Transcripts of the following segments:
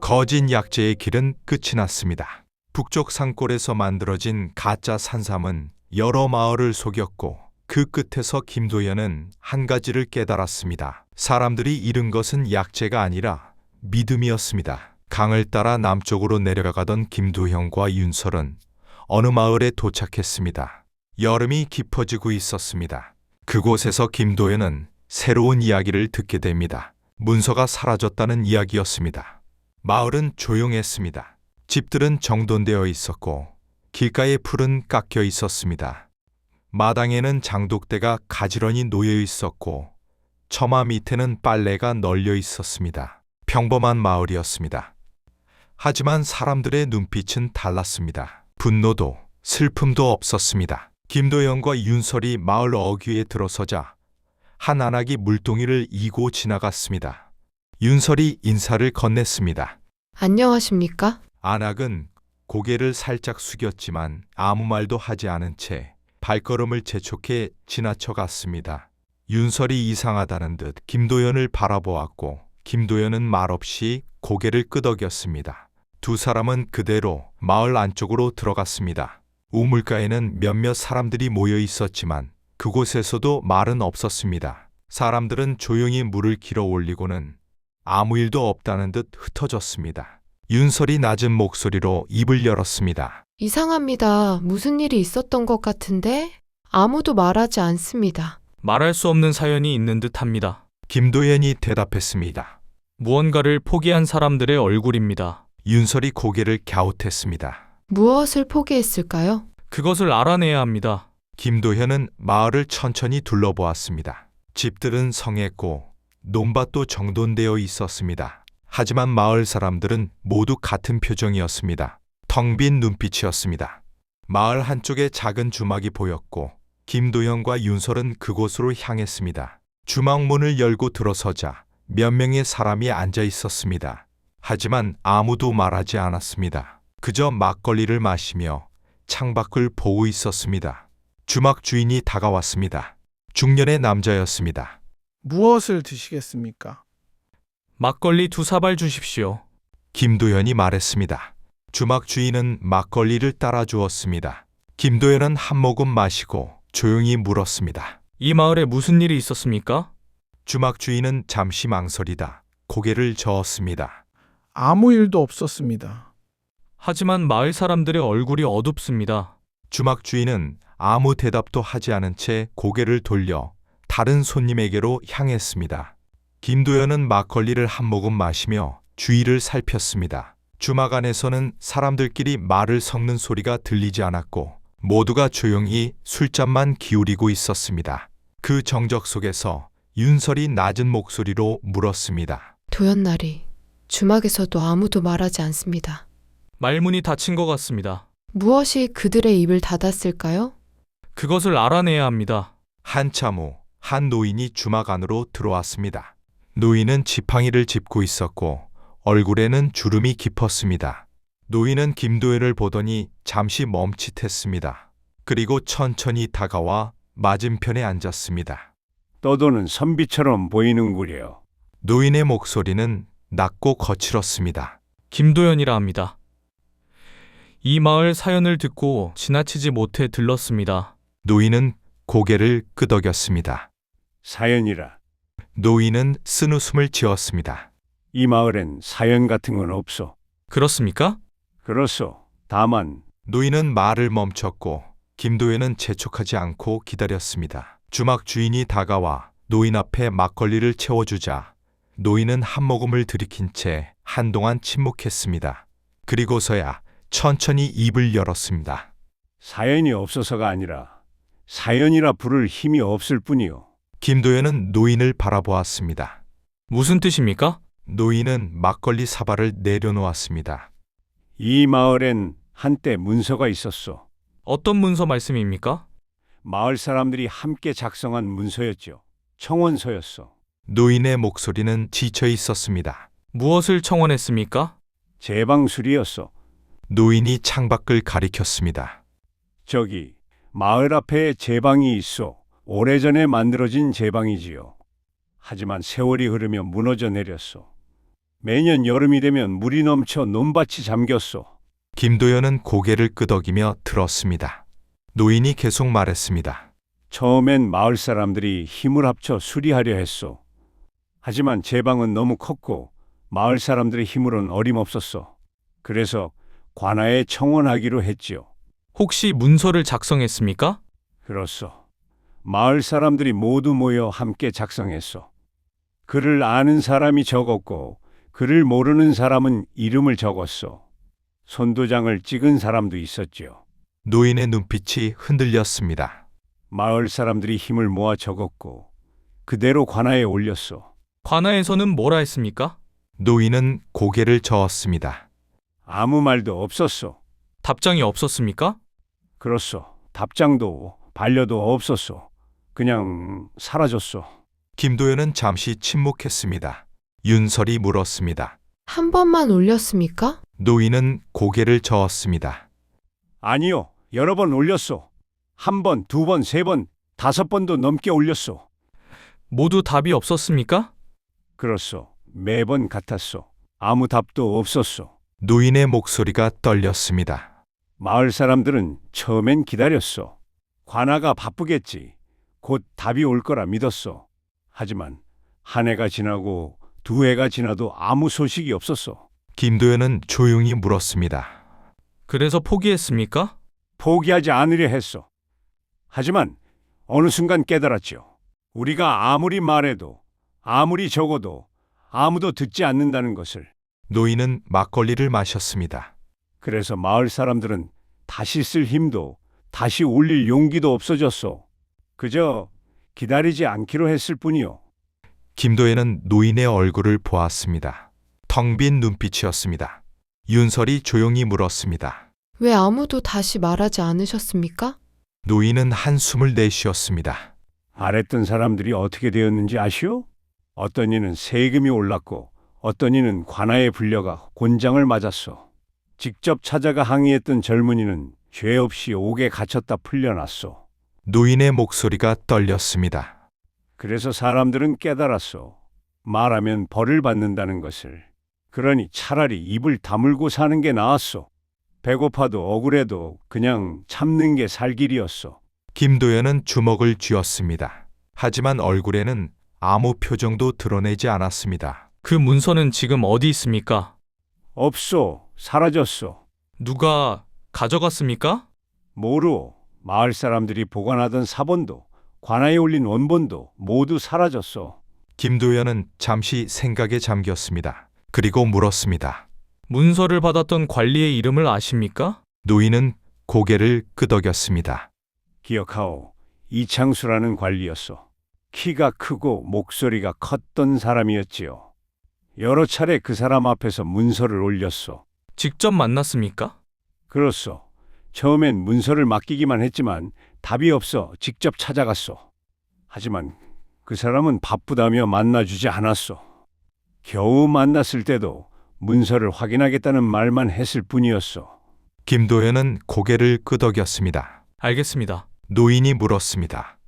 거짓 약재의 길은 끝이 났습니다. 북쪽 산골에서 만들어진 가짜 산삼은 여러 마을을 속였고 그 끝에서 김도연은 한 가지를 깨달았습니다. 사람들이 잃은 것은 약재가 아니라 믿음이었습니다. 강을 따라 남쪽으로 내려가던 김도현과 윤설은 어느 마을에 도착했습니다. 여름이 깊어지고 있었습니다. 그곳에서 김도현은 새로운 이야기를 듣게 됩니다. 문서가 사라졌다는 이야기였습니다. 마을은 조용했습니다. 집들은 정돈되어 있었고 길가에 풀은 깎여 있었습니다. 마당에는 장독대가 가지런히 놓여 있었고 처마 밑에는 빨래가 널려 있었습니다. 평범한 마을이었습니다. 하지만 사람들의 눈빛은 달랐습니다. 분노도 슬픔도 없었습니다. 김도연과 윤설이 마을 어귀에 들어서자 한 안악이 물동이를 이고 지나갔습니다. 윤설이 인사를 건넸습니다. 안녕하십니까? 안악은 고개를 살짝 숙였지만 아무 말도 하지 않은 채 발걸음을 재촉해 지나쳐 갔습니다. 윤설이 이상하다는 듯 김도연을 바라보았고 김도연은 말없이 고개를 끄덕였습니다. 두 사람은 그대로 마을 안쪽으로 들어갔습니다. 우물가에는 몇몇 사람들이 모여 있었지만 그곳에서도 말은 없었습니다. 사람들은 조용히 물을 길어 올리고는 아무 일도 없다는 듯 흩어졌습니다. 윤설이 낮은 목소리로 입을 열었습니다. 이상합니다. 무슨 일이 있었던 것 같은데 아무도 말하지 않습니다. 말할 수 없는 사연이 있는 듯합니다. 김도연이 대답했습니다. 무언가를 포기한 사람들의 얼굴입니다. 윤설이 고개를 갸웃했습니다. 무엇을 포기했을까요? 그것을 알아내야 합니다. 김도현은 마을을 천천히 둘러보았습니다. 집들은 성했고 논밭도 정돈되어 있었습니다. 하지만 마을 사람들은 모두 같은 표정이었습니다. 텅 빈 눈빛이었습니다. 마을 한쪽에 작은 주막이 보였고 김도현과 윤설은 그곳으로 향했습니다. 주막 문을 열고 들어서자 몇 명의 사람이 앉아 있었습니다. 하지만 아무도 말하지 않았습니다. 그저 막걸리를 마시며 창밖을 보고 있었습니다. 주막 주인이 다가왔습니다. 중년의 남자였습니다. 무엇을 드시겠습니까? 막걸리 2사발 주십시오. 김도현이 말했습니다. 주막 주인은 막걸리를 따라 주었습니다. 김도현은 한 모금 마시고 조용히 물었습니다. 이 마을에 무슨 일이 있었습니까? 주막 주인은 잠시 망설이다 고개를 저었습니다. 아무 일도 없었습니다. 하지만 마을 사람들의 얼굴이 어둡습니다. 주막 주인은 아무 대답도 하지 않은 채 고개를 돌려 다른 손님에게로 향했습니다. 김도연은 막걸리를 한 모금 마시며 주위를 살폈습니다. 주막 안에서는 사람들끼리 말을 섞는 소리가 들리지 않았고 모두가 조용히 술잔만 기울이고 있었습니다. 그 정적 속에서 윤설이 낮은 목소리로 물었습니다. 도연날이 주막에서도 아무도 말하지 않습니다. 말문이 닫힌 것 같습니다. 무엇이 그들의 입을 닫았을까요? 그것을 알아내야 합니다. 한참 후 한 노인이 주막 안으로 들어왔습니다. 노인은 지팡이를 짚고 있었고 얼굴에는 주름이 깊었습니다. 노인은 김도연을 보더니 잠시 멈칫했습니다. 그리고 천천히 다가와 맞은편에 앉았습니다. 떠도는 선비처럼 보이는구려. 노인의 목소리는 낮고 거칠었습니다. 김도연이라 합니다. 이 마을 사연을 듣고 지나치지 못해 들렀습니다. 노인은 고개를 끄덕였습니다. 사연이라. 노인은 쓴웃음을 지었습니다. 이 마을엔 사연 같은 건 없소. 그렇습니까? 그렇소. 다만 노인은 말을 멈췄고 김도연은 재촉하지 않고 기다렸습니다. 주막 주인이 다가와 노인 앞에 막걸리를 채워주자 노인은 한 모금을 들이킨 채 한동안 침묵했습니다. 그리고서야 천천히 입을 열었습니다. 사연이 없어서가 아니라 사연이라 부를 힘이 없을 뿐이요. 김도연은 노인을 바라보았습니다. 무슨 뜻입니까? 노인은 막걸리 사발을 내려놓았습니다. 이 마을엔 한때 문서가 있었소. 어떤 문서 말씀입니까? 마을 사람들이 함께 작성한 문서였죠. 청원서였소. 노인의 목소리는 지쳐 있었습니다. 무엇을 청원했습니까? 제방술이었소. 노인이 창밖을 가리켰습니다. 저기 마을 앞에 제방이 있어. 오래전에 만들어진 제방이지요. 하지만 세월이 흐르며 무너져 내렸소. 매년 여름이 되면 물이 넘쳐 논밭이 잠겼소. 김도연은 고개를 끄덕이며 들었습니다. 노인이 계속 말했습니다. 처음엔 마을 사람들이 힘을 합쳐 수리하려 했소. 하지만 제방은 너무 컸고 마을 사람들의 힘으론 어림없었소. 그래서 관아에 청원하기로 했지요. 혹시 문서를 작성했습니까? 그렇소. 마을 사람들이 모두 모여 함께 작성했소. 글을 아는 사람이 적었고 글을 모르는 사람은 이름을 적었소. 손도장을 찍은 사람도 있었지요. 노인의 눈빛이 흔들렸습니다. 마을 사람들이 힘을 모아 적었고 그대로 관아에 올렸소. 관아에서는 뭐라 했습니까? 노인은 고개를 저었습니다. 아무 말도 없었소. 답장이 없었습니까? 그렇소. 답장도 반려도 없었소. 그냥 사라졌소. 김도연은 잠시 침묵했습니다. 윤설이 물었습니다. 한 번만 올렸습니까? 노인은 고개를 저었습니다. 아니요. 여러 번 올렸소. 한 번, 두 번, 세 번, 다섯 번도 넘게 올렸소. 모두 답이 없었습니까? 그렇소. 매번 같았소. 아무 답도 없었소. 노인의 목소리가 떨렸습니다. 마을 사람들은 처음엔 기다렸소. 관아가 바쁘겠지. 곧 답이 올 거라 믿었소. 하지만 한 해가 지나고 두 해가 지나도 아무 소식이 없었소. 김도연은 조용히 물었습니다. 그래서 포기했습니까? 포기하지 않으려 했소. 하지만 어느 순간 깨달았지요. 우리가 아무리 말해도 아무리 적어도 아무도 듣지 않는다는 것을. 노인은 막걸리를 마셨습니다. 그래서 마을 사람들은 다시 쓸 힘도 다시 올릴 용기도 없어졌소. 그저 기다리지 않기로 했을 뿐이요. 김도연은 노인의 얼굴을 보았습니다. 텅 빈 눈빛이었습니다. 윤설이 조용히 물었습니다. 왜 아무도 다시 말하지 않으셨습니까? 노인은 한숨을 내쉬었습니다. 말했던 사람들이 어떻게 되었는지 아시오? 어떤 이는 세금이 올랐고 어떤 이는 관아에 불려가 곤장을 맞았소. 직접 찾아가 항의했던 젊은이는 죄 없이 옥에 갇혔다 풀려났소. 노인의 목소리가 떨렸습니다. 그래서 사람들은 깨달았소. 말하면 벌을 받는다는 것을. 그러니 차라리 입을 다물고 사는 게 나았소. 배고파도 억울해도 그냥 참는 게 살 길이었소. 김도연은 주먹을 쥐었습니다. 하지만 얼굴에는 아무 표정도 드러내지 않았습니다. 그 문서는 지금 어디 있습니까? 없소. 사라졌소. 누가 가져갔습니까? 모르오. 마을 사람들이 보관하던 사본도 관아에 올린 원본도 모두 사라졌소. 김도연은 잠시 생각에 잠겼습니다. 그리고 물었습니다. 문서를 받았던 관리의 이름을 아십니까? 노인은 고개를 끄덕였습니다. 기억하오. 이창수라는 관리였소. 키가 크고 목소리가 컸던 사람이었지요. 여러 차례 그 사람 앞에서 문서를 올렸소. 직접 만났습니까? 그렇소. 처음엔 문서를 맡기기만 했지만 답이 없어 직접 찾아갔소. 하지만 그 사람은 바쁘다며 만나주지 않았소. 겨우 만났을 때도 문서를 확인하겠다는 말만 했을 뿐이었소. 김도연은 고개를 끄덕였습니다. 알겠습니다. 노인이 물었습니다.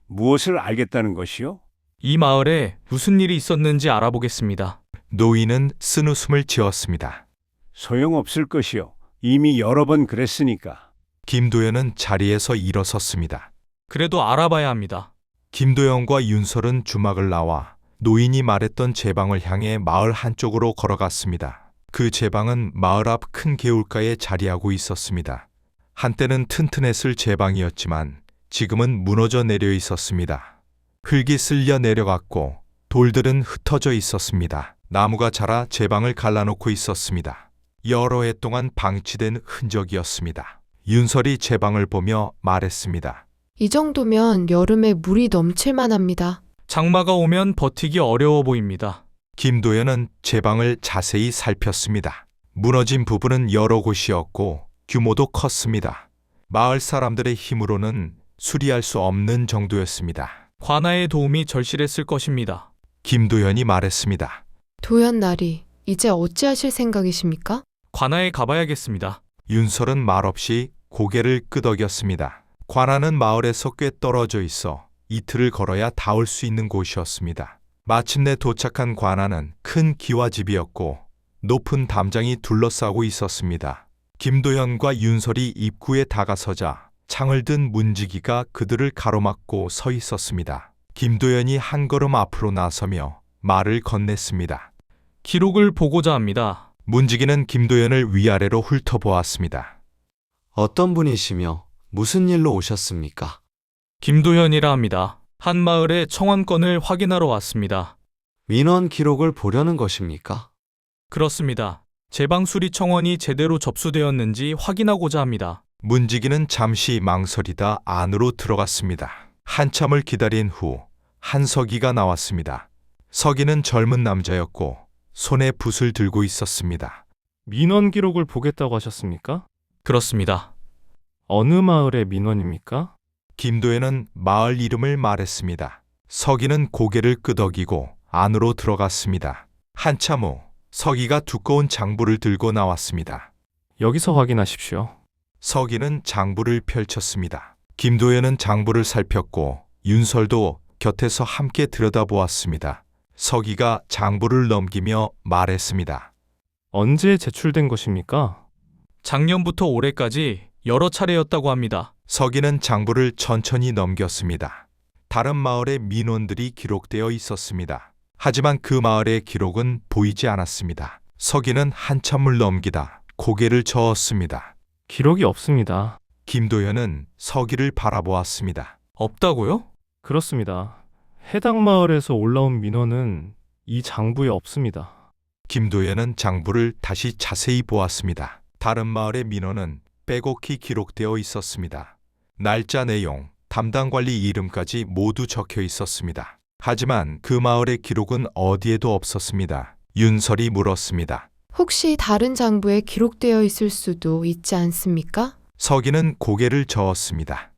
무엇을 알겠다는 것이요? 이 마을에 무슨 일이 있었는지 알아보겠습니다. 노인은 쓴웃음을 지었습니다. 소용없을 것이요. 이미 여러 번 그랬으니까. 김도연은 자리에서 일어섰습니다. 그래도 알아봐야 합니다. 김도연과 윤설은 주막을 나와 노인이 말했던 제방을 향해 마을 한쪽으로 걸어갔습니다. 그 제방은 마을 앞 큰 개울가에 자리하고 있었습니다. 한때는 튼튼했을 제방이었지만 지금은 무너져 내려 있었습니다. 흙이 쓸려 내려갔고 돌들은 흩어져 있었습니다. 나무가 자라 제방을 갈라놓고 있었습니다. 여러 해 동안 방치된 흔적이었습니다. 윤설이 제방을 보며 말했습니다. 이 정도면 여름에 물이 넘칠 만합니다. 장마가 오면 버티기 어려워 보입니다. 김도연은 제방을 자세히 살폈습니다. 무너진 부분은 여러 곳이었고 규모도 컸습니다. 마을 사람들의 힘으로는 수리할 수 없는 정도였습니다. 관아의 도움이 절실했을 것입니다. 김도연이 말했습니다. 도연나리, 이제 어찌하실 생각이십니까? 관아에 가봐야겠습니다. 윤설은 말없이 고개를 끄덕였습니다. 관아는 마을에서 꽤 떨어져 있어 이틀을 걸어야 닿을 수 있는 곳이었습니다. 마침내 도착한 관아는 큰 기와집이었고 높은 담장이 둘러싸고 있었습니다. 김도연과 윤설이 입구에 다가서자 창을 든 문지기가 그들을 가로막고 서 있었습니다. 김도연이 한 걸음 앞으로 나서며 말을 건넸습니다. 기록을 보고자 합니다. 문지기는 김도연을 위아래로 훑어보았습니다. 어떤 분이시며 무슨 일로 오셨습니까? 김도현이라 합니다. 한 마을의 청원권을 확인하러 왔습니다. 민원 기록을 보려는 것입니까? 그렇습니다. 제방수리 청원이 제대로 접수되었는지 확인하고자 합니다. 문지기는 잠시 망설이다 안으로 들어갔습니다. 한참을 기다린 후 한석이가 나왔습니다. 석이는 젊은 남자였고 손에 붓을 들고 있었습니다. 민원 기록을 보겠다고 하셨습니까? 그렇습니다. 어느 마을의 민원입니까? 김도연은 마을 이름을 말했습니다. 석이는 고개를 끄덕이고 안으로 들어갔습니다. 한참 후 석이가 두꺼운 장부를 들고 나왔습니다. 여기서 확인하십시오. 석이는 장부를 펼쳤습니다. 김도연은 장부를 살폈고 윤설도 곁에서 함께 들여다보았습니다. 석이가 장부를 넘기며 말했습니다. 언제 제출된 것입니까? 작년부터 올해까지 여러 차례였다고 합니다. 석이는 장부를 천천히 넘겼습니다. 다른 마을의 민원들이 기록되어 있었습니다. 하지만 그 마을의 기록은 보이지 않았습니다. 석이는 한참을 넘기다 고개를 저었습니다. 기록이 없습니다. 김도연은 석이를 바라보았습니다. 없다고요? 그렇습니다. 해당 마을에서 올라온 민원은 이 장부에 없습니다. 김도연은 장부를 다시 자세히 보았습니다. 다른 마을의 민원은 빼곡히 기록되어 있었습니다. 날짜 내용, 담당 관리 이름까지 모두 적혀 있었습니다. 하지만 그 마을의 기록은 어디에도 없었습니다. 윤설이 물었습니다. 혹시 다른 장부에 기록되어 있을 수도 있지 않습니까? 석이는 고개를 저었습니다.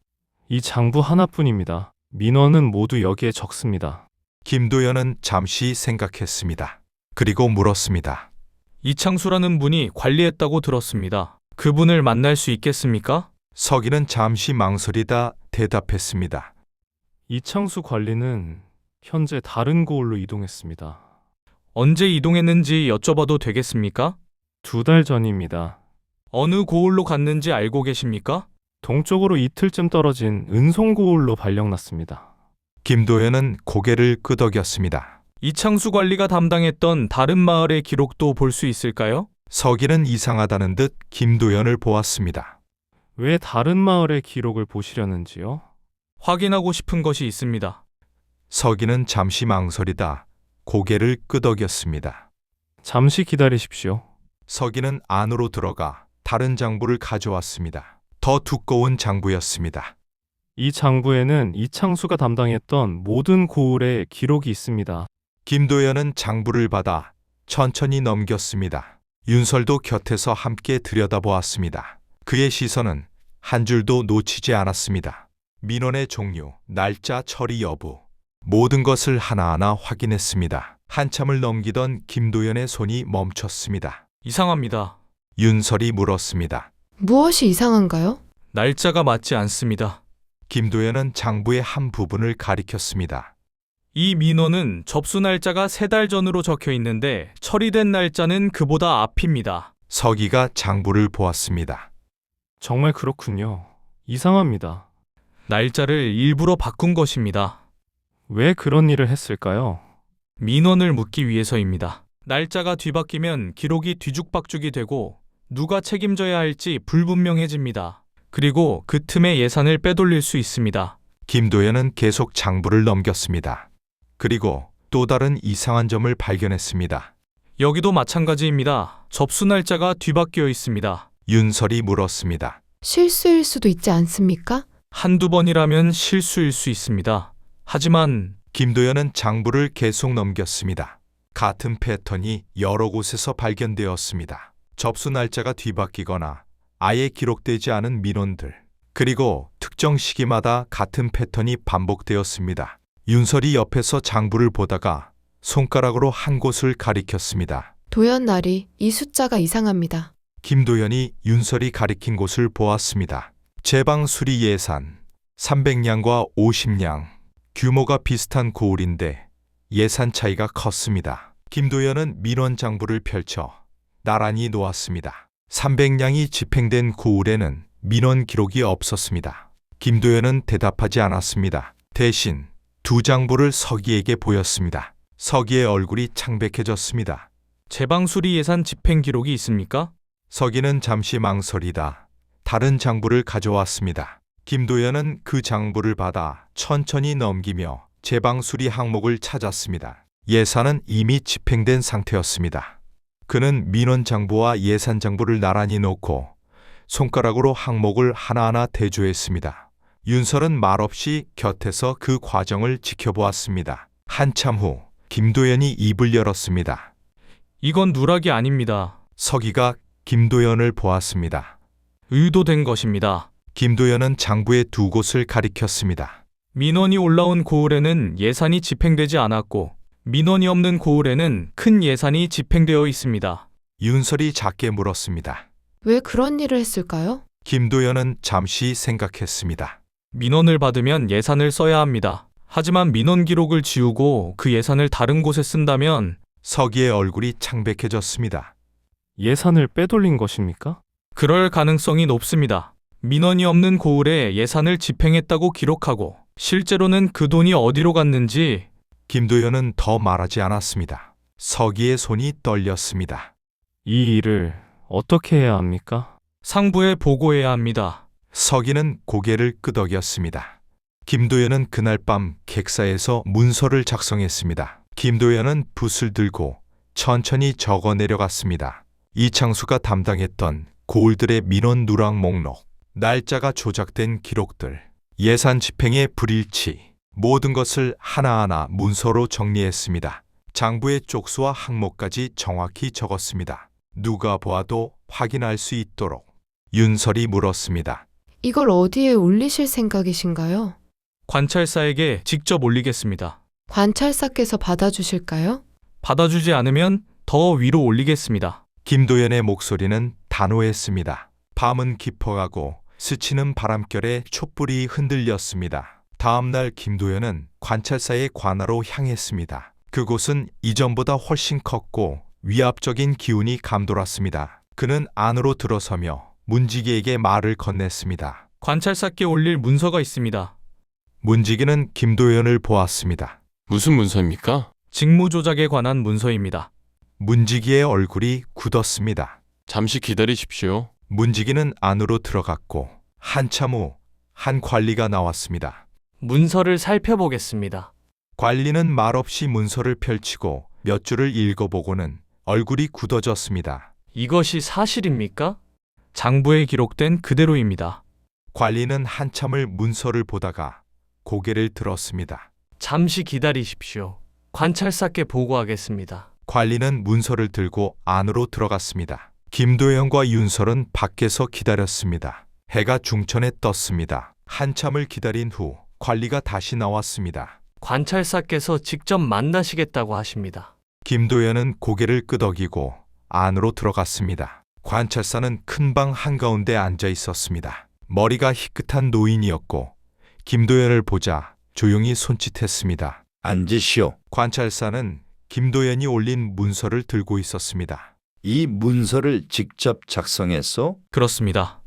이 장부 하나뿐입니다. 민원은 모두 여기에 적습니다. 김도연은 잠시 생각했습니다. 그리고 물었습니다. 이창수라는 분이 관리했다고 들었습니다. 그분을 만날 수 있겠습니까? 석이는 잠시 망설이다 대답했습니다. 이창수 관리는 현재 다른 고을로 이동했습니다. 언제 이동했는지 여쭤봐도 되겠습니까? 2달 전입니다. 어느 고을로 갔는지 알고 계십니까? 동쪽으로 이틀쯤 떨어진 은송고을로 발령났습니다. 김도연은 고개를 끄덕였습니다. 이창수 관리가 담당했던 다른 마을의 기록도 볼 수 있을까요? 석이는 이상하다는 듯 김도연을 보았습니다. 왜 다른 마을의 기록을 보시려는지요? 확인하고 싶은 것이 있습니다. 석이는 잠시 망설이다 고개를 끄덕였습니다. 잠시 기다리십시오. 석이는 안으로 들어가 다른 장부를 가져왔습니다. 더 두꺼운 장부였습니다. 이 장부에는 이창수가 담당했던 모든 고을의 기록이 있습니다. 김도연은 장부를 받아 천천히 넘겼습니다. 윤설도 곁에서 함께 들여다보았습니다. 그의 시선은 한 줄도 놓치지 않았습니다. 민원의 종류, 날짜, 처리 여부, 모든 것을 하나하나 확인했습니다. 한참을 넘기던 김도연의 손이 멈췄습니다. 이상합니다. 윤설이 물었습니다. 무엇이 이상한가요? 날짜가 맞지 않습니다. 김도연은 장부의 한 부분을 가리켰습니다. 이 민원은 접수 날짜가 3달 전으로 적혀 있는데 처리된 날짜는 그보다 앞입니다. 석이가 장부를 보았습니다. 정말 그렇군요. 이상합니다. 날짜를 일부러 바꾼 것입니다. 왜 그런 일을 했을까요? 민원을 묻기 위해서입니다. 날짜가 뒤바뀌면 기록이 뒤죽박죽이 되고 누가 책임져야 할지 불분명해집니다. 그리고 그 틈에 예산을 빼돌릴 수 있습니다. 김도연은 계속 장부를 넘겼습니다. 그리고 또 다른 이상한 점을 발견했습니다. 여기도 마찬가지입니다. 접수 날짜가 뒤바뀌어 있습니다. 윤설이 물었습니다. 실수일 수도 있지 않습니까? 한두 번이라면 실수일 수 있습니다. 하지만 김도연은 장부를 계속 넘겼습니다. 같은 패턴이 여러 곳에서 발견되었습니다. 접수 날짜가 뒤바뀌거나 아예 기록되지 않은 민원들, 그리고 특정 시기마다 같은 패턴이 반복되었습니다. 윤설이 옆에서 장부를 보다가 손가락으로 한 곳을 가리켰습니다. 도연 날이 이 숫자가 이상합니다. 김도연이 윤설이 가리킨 곳을 보았습니다. 제방 수리 예산 300냥과 50냥, 규모가 비슷한 고을인데 예산 차이가 컸습니다. 김도연은 민원 장부를 펼쳐 나란히 놓았습니다. 300량이 집행된 고을에는 민원 기록이 없었습니다. 김도연은 대답하지 않았습니다. 대신 두 장부를 서기에게 보였습니다. 서기의 얼굴이 창백해졌습니다. 제방 수리 예산 집행 기록이 있습니까? 서기는 잠시 망설이다 다른 장부를 가져왔습니다. 김도연은 그 장부를 받아 천천히 넘기며 제방 수리 항목을 찾았습니다. 예산은 이미 집행된 상태였습니다. 그는 민원 장부와 예산 장부를 나란히 놓고 손가락으로 항목을 하나하나 대조했습니다. 윤설은 말없이 곁에서 그 과정을 지켜보았습니다. 한참 후 김도연이 입을 열었습니다. 이건 누락이 아닙니다. 서기가 김도연을 보았습니다. 의도된 것입니다. 김도연은 장부의 두 곳을 가리켰습니다. 민원이 올라온 고을에는 예산이 집행되지 않았고 민원이 없는 고을에는 큰 예산이 집행되어 있습니다. 윤설이 작게 물었습니다. 왜 그런 일을 했을까요? 김도연은 잠시 생각했습니다. 민원을 받으면 예산을 써야 합니다. 하지만 민원 기록을 지우고 그 예산을 다른 곳에 쓴다면 서기의 얼굴이 창백해졌습니다. 예산을 빼돌린 것입니까? 그럴 가능성이 높습니다. 민원이 없는 고을에 예산을 집행했다고 기록하고 실제로는 그 돈이 어디로 갔는지 김도연은 더 말하지 않았습니다. 서기의 손이 떨렸습니다. 이 일을 어떻게 해야 합니까? 상부에 보고해야 합니다. 서기는 고개를 끄덕였습니다. 김도연은 그날 밤 객사에서 문서를 작성했습니다. 김도연은 붓을 들고 천천히 적어 내려갔습니다. 이창수가 담당했던 고을들의 민원 누락 목록, 날짜가 조작된 기록들, 예산 집행의 불일치, 모든 것을 하나하나 문서로 정리했습니다. 장부의 쪽수와 항목까지 정확히 적었습니다. 누가 보아도 확인할 수 있도록. 윤설이 물었습니다. 이걸 어디에 올리실 생각이신가요? 관찰사에게 직접 올리겠습니다. 관찰사께서 받아주실까요? 받아주지 않으면 더 위로 올리겠습니다. 김도연의 목소리는 단호했습니다. 밤은 깊어가고 스치는 바람결에 촛불이 흔들렸습니다. 다음 날 김도연은 관찰사의 관하로 향했습니다. 그곳은 이전보다 훨씬 컸고 위압적인 기운이 감돌았습니다. 그는 안으로 들어서며 문지기에게 말을 건넸습니다. 관찰사께 올릴 문서가 있습니다. 문지기는 김도연을 보았습니다. 무슨 문서입니까? 직무 조작에 관한 문서입니다. 문지기의 얼굴이 굳었습니다. 잠시 기다리십시오. 문지기는 안으로 들어갔고 한참 후 한 관리가 나왔습니다. 문서를 살펴보겠습니다. 관리는 말없이 문서를 펼치고 몇 줄을 읽어보고는 얼굴이 굳어졌습니다. 이것이 사실입니까? 장부에 기록된 그대로입니다. 관리는 한참을 문서를 보다가 고개를 들었습니다. 잠시 기다리십시오. 관찰사께 보고하겠습니다. 관리는 문서를 들고 안으로 들어갔습니다. 김도연과 윤설은 밖에서 기다렸습니다. 해가 중천에 떴습니다. 한참을 기다린 후 관리가 다시 나왔습니다. 관찰사께서 직접 만나시겠다고 하십니다. 김도연은 고개를 끄덕이고 안으로 들어갔습니다. 관찰사는 큰 방 한가운데 앉아 있었습니다. 머리가 희끗한 노인이었고 김도연을 보자 조용히 손짓했습니다. 앉으시오. 관찰사는 김도연이 올린 문서를 들고 있었습니다. 이 문서를 직접 작성했소? 그렇습니다.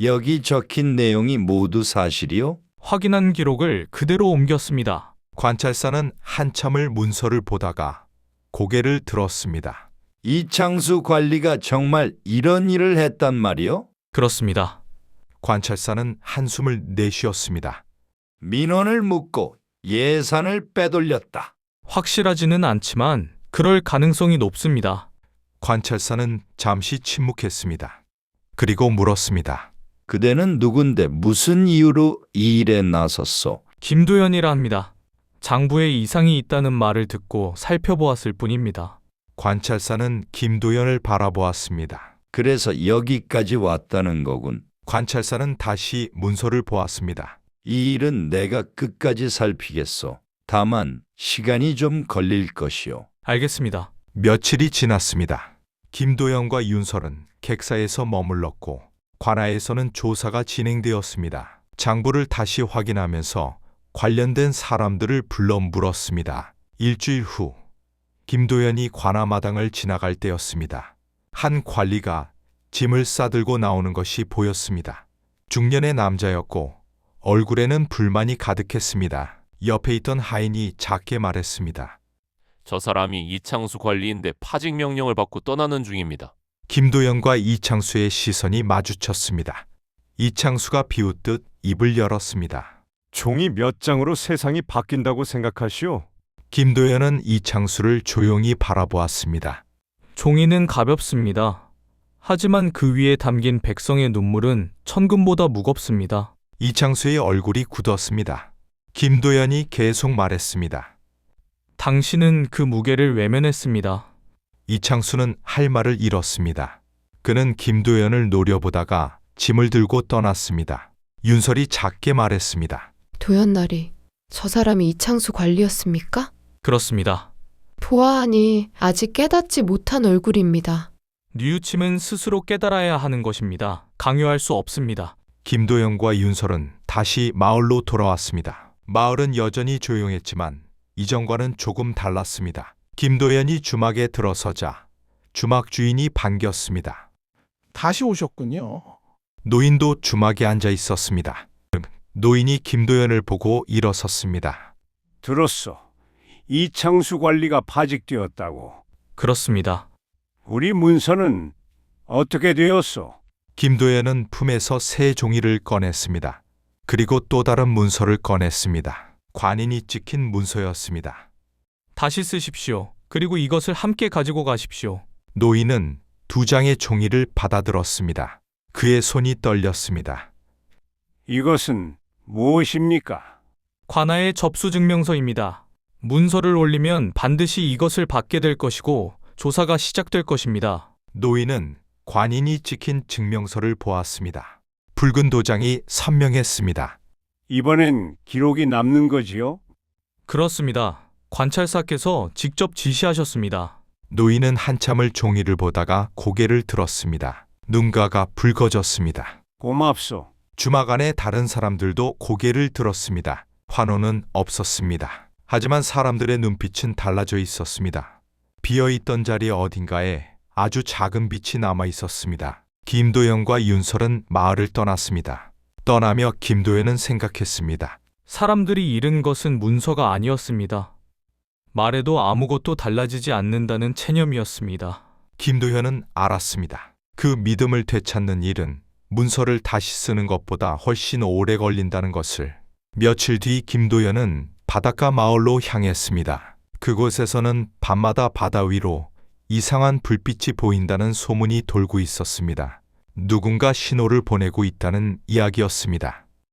여기 적힌 내용이 모두 사실이요? 확인한 기록을 그대로 옮겼습니다. 관찰사는 한참을 문서를 보다가 고개를 들었습니다. 이창수 관리가 정말 이런 일을 했단 말이요? 그렇습니다. 관찰사는 한숨을 내쉬었습니다. 민원을 묻고 예산을 빼돌렸다. 확실하지는 않지만 그럴 가능성이 높습니다. 관찰사는 잠시 침묵했습니다. 그리고 물었습니다. 그대는 누군데 무슨 이유로 이 일에 나섰소? 김도연이라 합니다. 장부에 이상이 있다는 말을 듣고 살펴보았을 뿐입니다. 관찰사는 김도연을 바라보았습니다. 그래서 여기까지 왔다는 거군. 관찰사는 다시 문서를 보았습니다. 이 일은 내가 끝까지 살피겠소. 다만 시간이 좀 걸릴 것이오. 알겠습니다. 며칠이 지났습니다. 김도연과 윤설은 객사에서 머물렀고 관하에서는 조사가 진행되었습니다. 장부를 다시 확인하면서 관련된 사람들을 불러 물었습니다. 일주일 후 김도연이 관아마당을 지나갈 때였습니다. 한 관리가 짐을 싸들고 나오는 것이 보였습니다. 중년의 남자였고 얼굴에는 불만이 가득했습니다. 옆에 있던 하인이 작게 말했습니다. 저 사람이 이창수 관리인데 파직 명령을 받고 떠나는 중입니다. 김도연과 이창수의 시선이 마주쳤습니다. 이창수가 비웃듯 입을 열었습니다. 종이 몇 장으로 세상이 바뀐다고 생각하시오? 김도연은 이창수를 조용히 바라보았습니다. 종이는 가볍습니다. 하지만 그 위에 담긴 백성의 눈물은 천금보다 무겁습니다. 이창수의 얼굴이 굳었습니다. 김도연이 계속 말했습니다. 당신은 그 무게를 외면했습니다. 이창수는 할 말을 잃었습니다. 그는 김도연을 노려보다가 짐을 들고 떠났습니다. 윤설이 작게 말했습니다. 도연나리, 저 사람이 이창수 관리였습니까? 그렇습니다. 보아하니 아직 깨닫지 못한 얼굴입니다. 뉘우침은 스스로 깨달아야 하는 것입니다. 강요할 수 없습니다. 김도연과 윤설은 다시 마을로 돌아왔습니다. 마을은 여전히 조용했지만 이전과는 조금 달랐습니다. 김도연이 주막에 들어서자 주막 주인이 반겼습니다. 다시 오셨군요. 노인도 주막에 앉아 있었습니다. 노인이 김도연을 보고 일어섰습니다. 들었어. 이창수 관리가 파직되었다고. 그렇습니다. 우리 문서는 어떻게 되었어? 김도연은 품에서 새 종이를 꺼냈습니다. 그리고 또 다른 문서를 꺼냈습니다. 관인이 찍힌 문서였습니다. 다시 쓰십시오. 그리고 이것을 함께 가지고 가십시오. 노인은 두 장의 종이를 받아들었습니다. 그의 손이 떨렸습니다. 이것은 무엇입니까? 관아의 접수 증명서입니다. 문서를 올리면 반드시 이것을 받게 될 것이고 조사가 시작될 것입니다. 노인은 관인이 찍힌 증명서를 보았습니다. 붉은 도장이 선명했습니다. 이번엔 기록이 남는 거지요? 그렇습니다. 관찰사께서 직접 지시하셨습니다. 노인은 한참을 종이를 보다가 고개를 들었습니다. 눈가가 붉어졌습니다. 고맙소. 주막 안에 다른 사람들도 고개를 들었습니다. 환호는 없었습니다. 하지만 사람들의 눈빛은 달라져 있었습니다. 비어있던 자리 어딘가에 아주 작은 빛이 남아 있었습니다. 김도연과 윤설은 마을을 떠났습니다. 떠나며 김도연은 생각했습니다. 사람들이 잃은 것은 문서가 아니었습니다. 말해도 아무것도 달라지지 않는다는 체념이었습니다. 김도연은 알았습니다. 그 믿음을 되찾는 일은 문서를 다시 쓰는 것보다 훨씬 오래 걸린다는 것을. 며칠 뒤 김도연은 바닷가 마을로 향했습니다. 그곳에서는 밤마다 바다 위로 이상한 불빛이 보인다는 소문이 돌고 있었습니다. 누군가 신호를 보내고 있다는 이야기였습니다.